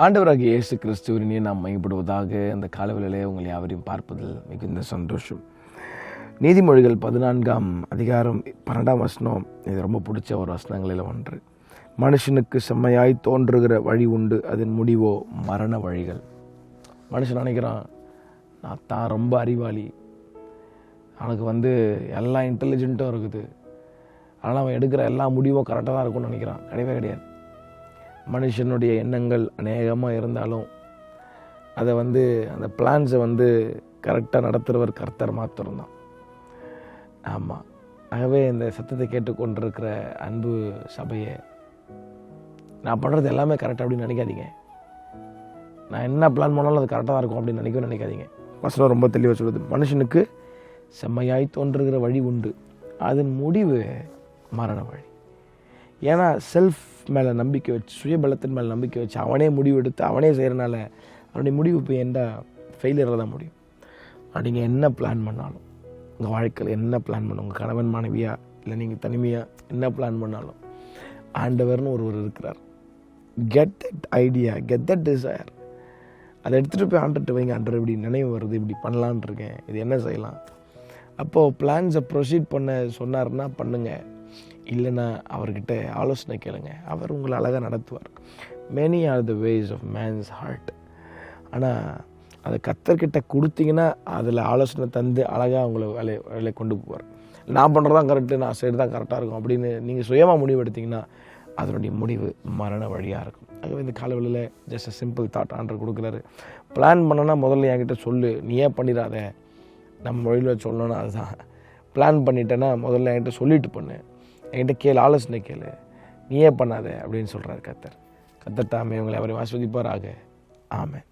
ஆண்டவராகிய இயேசு கிறிஸ்துவினை நாம் மையப்படுவதாக அந்த காலவெளியிலே உங்களை யாவரையும் பார்ப்பதில் மிகுந்த சந்தோஷம். நீதிமொழிகள் 14ஆம் அதிகாரம் 12ஆம் வசனம், இது ரொம்ப பிடிச்ச ஒரு வசனங்களில் ஒன்று. மனுஷனுக்கு செம்மையாய் தோன்றுகிற வழி உண்டு, அதன் முடிவோ மரண வழிகள். மனுஷன் நினைக்கிறான், நான் தான் ரொம்ப அறிவாளி, அவனுக்கு எல்லா இன்டெலிஜென்ட்டும் இருக்குது, ஆனால் அவன் எடுக்கிற எல்லா முடிவும் கரெக்டாக தான் இருக்கும்னு நினைக்கிறான். கிடையவே கிடையாது. மனுஷனுடைய எண்ணங்கள் அநேகமாக இருந்தாலும் அதை அந்த பிளான்ஸை கரெக்டாக நடத்துகிறவர் கர்த்தர் மாத்திரம்தான். ஆமாம். ஆகவே இந்த சத்தத்தை கேட்டுக்கொண்டிருக்கிற அன்பு சபையை, நான் பண்ணுறது எல்லாமே கரெக்டாக அப்படின்னு நினைக்காதீங்க. நான் என்ன பிளான் பண்ணாலும் அது கரெக்டாக தான் இருக்கும் அப்படின்னு நினைக்காதீங்க. வசனம் ரொம்ப தெளிவாக சொல்லுது, மனுஷனுக்கு செம்மையாய் தோன்றுகிற வழி உண்டு, அதன் முடிவு மரண வழி. ஏன்னா செல்ஃப் மேலே நம்பிக்கை வச்சு, சுயபலத்தின் மேலே நம்பிக்கை வச்சு அவனே முடிவு எடுத்து அவனே செய்கிறனால அவனுடைய முடிவு இப்போ என்ன ஃபெயிலியராக தான் முடியும். நீங்கள் என்ன பிளான் பண்ணாலும், உங்கள் வாழ்க்கையில் என்ன பிளான் பண்ணணும், உங்கள் கணவன் மனைவியாக இல்லை நீங்கள் தனிமையாக என்ன பிளான் பண்ணாலும் ஆண்டவர்னு ஒருவர் இருக்கிறார். Get that idea, get that desire. அதை எடுத்துகிட்டு போய் ஆண்டர்கிட்ட வைங்க. ஆண்டர் இப்படி நினைவு வருது, இப்படி பண்ணலான் இருக்கேன், இது என்ன செய்யலாம். அப்போது பிளான்ஸை ப்ரொசீட் பண்ண சொன்னார்னா பண்ணுங்கள், இல்லைன்னா அவர்கிட்ட ஆலோசனை கேளுங்க. அவர் உங்களை அழகாக நடத்துவார். Many are the ways of man's heart. ஆனால் அதை கர்த்தர்கிட்ட கொடுத்தீங்கன்னா அதில் ஆலோசனை தந்து அழகாக உங்களை வேலையை கொண்டு போவார். நான் பண்ணுறது தான் கரெக்டு, நான் சைடு தான் கரெக்டாக இருக்கும் அப்படின்னு நீங்கள் சுயமாக முடிவு எடுத்திங்கன்னா அதனுடைய முடிவு மரண வழியாக இருக்கும். ஆகவே இந்த காலவெளியில் ஜஸ்ட் அ சிம்பிள் தாட் ஆண்டர் கொடுக்குறாரு. பிளான் பண்ணனா முதல்ல என்கிட்ட சொல்லு, நீ ஏன் பண்ணிடாத. நம்ம மொழியில் சொல்லணும்னா அதுதான். பிளான் பண்ணிட்டேன்னா முதல்ல என்கிட்ட சொல்லிட்டு பண்ணு, என்கிட்ட கேளு, ஆலோசனை கேளு, நீயே பண்ணாத அப்படின்னு சொல்கிறார் கர்த்தர். கர்த்தர் தாமே உங்களை அவரை ஆசீர்வதிப்பாராக. ஆமென்.